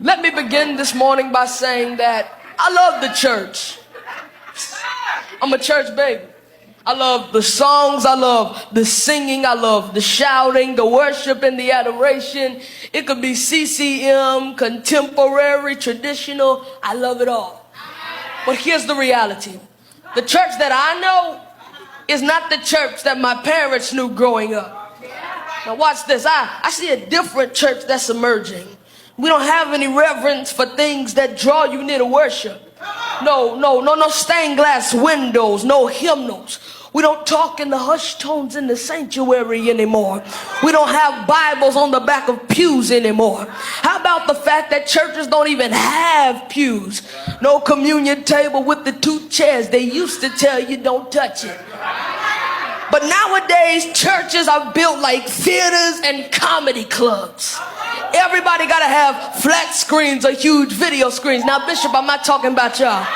Let me begin this morning by saying that I love the church. I'm a church baby. I love the songs, I love the singing, I love the shouting, the worship and the adoration. It could be CCM, contemporary, traditional. I love it all. But here's the reality. The church that I know is not the church that my parents knew growing up. Now watch this. I see a different church that's emerging. We don't have any reverence for things that draw you near to worship. No stained glass windows, no hymnals. We don't talk in the hushed tones in the sanctuary anymore. We don't have Bibles on the back of pews anymore. How about the fact that churches don't even have pews? No communion table with the 2 chairs. They used to tell you don't touch it. But nowadays, churches are built like theaters and comedy clubs. Everybody got to have flat screens or huge video screens. Now, Bishop, I'm not talking about y'all.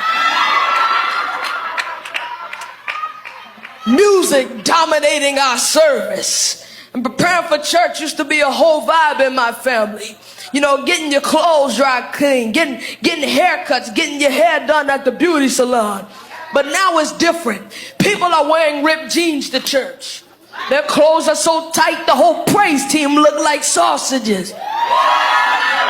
Music dominating our service. And preparing for church used to be a whole vibe in my family. You know, getting your clothes dry clean, getting haircuts, getting your hair done at the beauty salon. But now it's different. People are wearing ripped jeans to church. Their clothes are so tight the whole praise team look like sausages.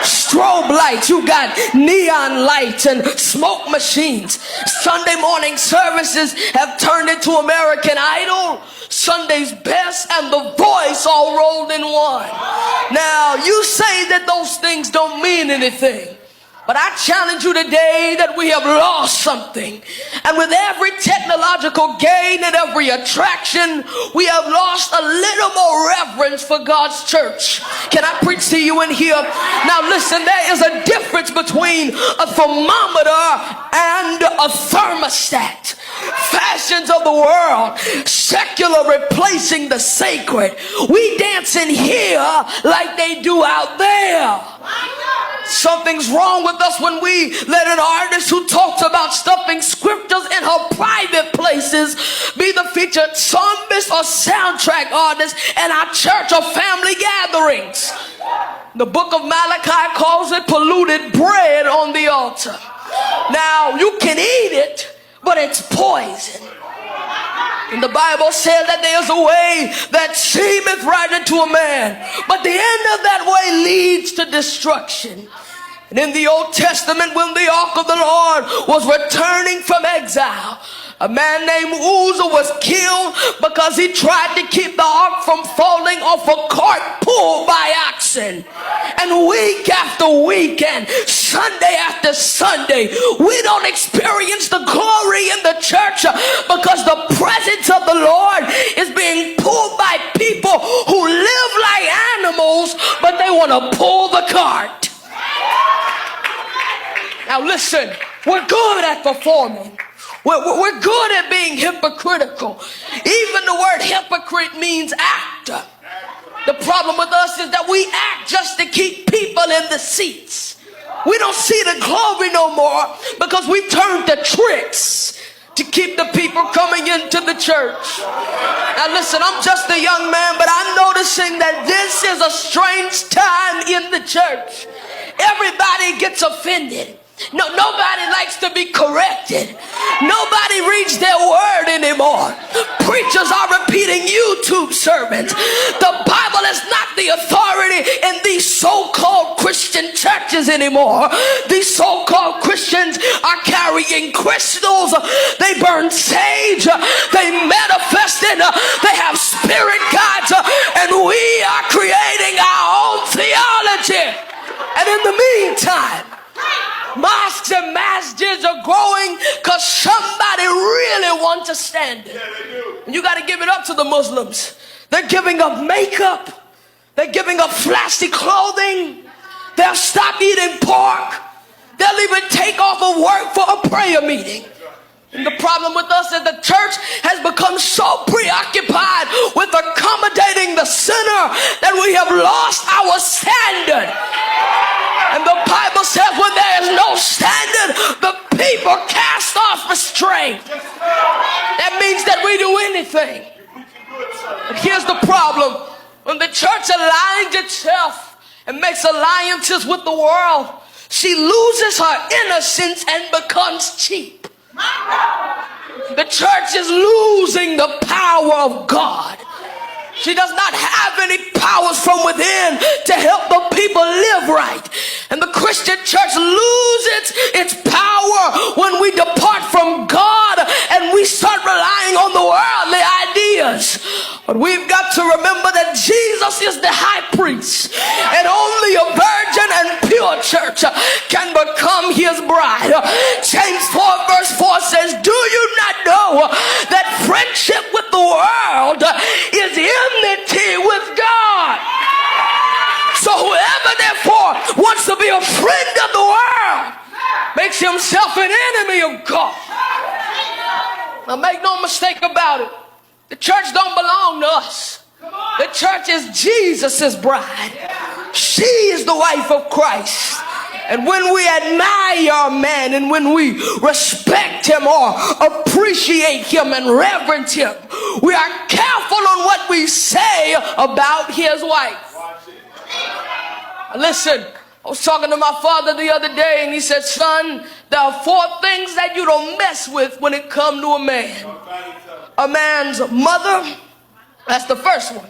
Strobe lights, you got neon lights and smoke machines. Sunday morning services have turned into American Idol, Sunday's Best, and The Voice all rolled in one. Now, you say that those things don't mean anything. But I challenge you today that we have lost something. And with every technological gain and every attraction, we have lost a little more reverence for God's church. Can I preach to you in here? Now listen, there is a difference between a thermometer and a thermostat. Fashions of the world, secular replacing the sacred. We dance in here like they do out there. Something's wrong with us when we let an artist who talks about stuffing scriptures in her private places be the featured psalmist or soundtrack artist in our church or family gatherings. The book of Malachi calls it polluted bread on the altar. Now, you can eat it, but it's poison. And the Bible says that there's a way that seemeth right unto a man, but the end of that way leads to destruction. And in the Old Testament, when the ark of the Lord was returning from exile, a man named Uzzah was killed because he tried to keep the ark from falling off a cart pulled by oxen. And week after week and Sunday after Sunday, we don't experience the glory in the church because the presence of the Lord is being pulled by people who live like animals, but they want to pull the cart. Now listen, we're good at performing. We're good at being hypocritical. Even the word hypocrite means actor. The problem with us is that we act just to keep people in the seats. We don't see the glory no more because we turned to tricks to keep the people coming into the church. Now listen, I'm just a young man, but I'm noticing that this is a strange time in the church. Everybody gets offended. Nobody likes to be corrected. Nobody reads their word anymore. Preachers are repeating YouTube sermons. The Bible is not the authority in these so-called Christian churches anymore. These so-called Christians are carrying crystals. They burn sage. They manifested. They have spirit guides. And we are creating our own theology. And in the meantime, mosques and masjids are growing because somebody really wants a standard. And you got to give it up to the Muslims. They're giving up makeup. They're giving up flashy clothing. They'll stop eating pork. They'll even take off of work for a prayer meeting. And the problem with us is the church has become so preoccupied with accommodating the sinner that we have lost our standard. And the Bible says when there is no standard, the people cast off restraint. That means that we do anything. But here's the problem. When the church aligns itself and makes alliances with the world, she loses her innocence and becomes cheap. The church is losing the power of God. She does not have any powers from within to help the people live right. And the Christian church loses its power when we depart from God and we start relying on the worldly ideas. But we've got to remember that Jesus is the high priest, and only a virgin and pure church can become his bride. James 4 verse 4 says, do you not know that friendship with the world is enmity with God? So whoever therefore wants to be a friend of the world makes himself an enemy of God. Now make no mistake about it. The church don't belong to us. The church is Jesus' bride. She is the wife of Christ. And when we admire a man and when we respect him or appreciate him and reverence him, we are careful on what we say about his wife. Listen, I was talking to my father the other day and he said, son, there are 4 things that you don't mess with when it comes to a man. A man's mother, that's the first one.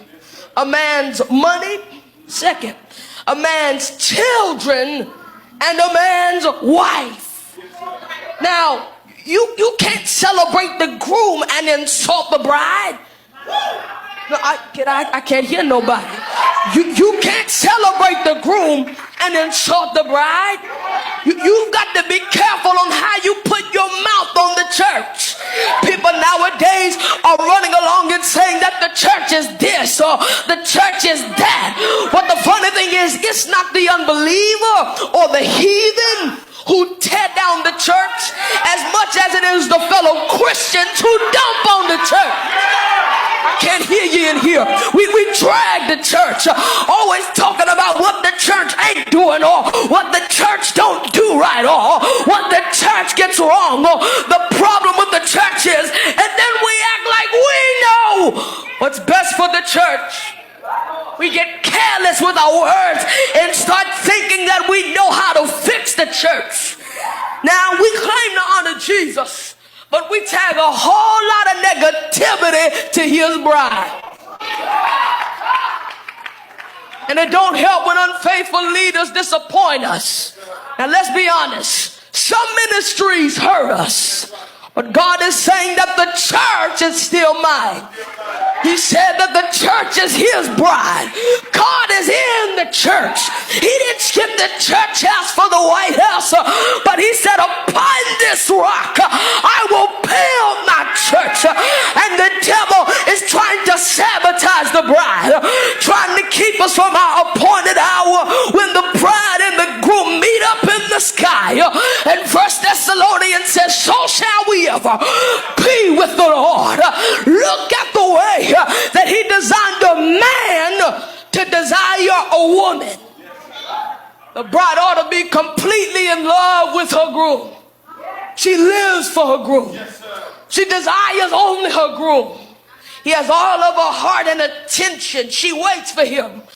A man's money, second. A man's children, and a man's wife. Now, you can't celebrate the groom and insult the bride. No, I can't hear nobody. You can't celebrate the groom and insult the bride. You've got to be careful on how you put your mouth on the church. People nowadays are running along and saying that the church is this or the church is that. But the funny thing is, it's not the unbeliever or the heathen who tear down the church as much as it is the fellow Christians who dump on the church. I can't hear you in here. We drag the church, always talking about what the church ain't doing or what the church don't do right or what the church gets wrong or the problem with the church is, and then we act like we know what's best for the church. We get careless with our words and start thinking that we know how to fix the church. Now, we claim to honor Jesus, but we tag a whole lot of negativity to his bride. And it don't help when unfaithful leaders disappoint us. Now, let's be honest. Some ministries hurt us, but God is saying that the church is still mine. He said that the church is his bride. God is in the church. He didn't skip the church house for the White House, but he said, upon this rock I will build my church. And the devil is trying to sabotage the bride, trying to keep us from our appointed hour when the bride and the groom meet up in the sky. And 1 Thessalonians says, so shall we ever be with the Lord. Look at the way that he designed a man to desire a woman. The bride ought to be completely in love with her groom. She lives for her groom. She desires only her groom. He has all of her heart and attention. She waits for him.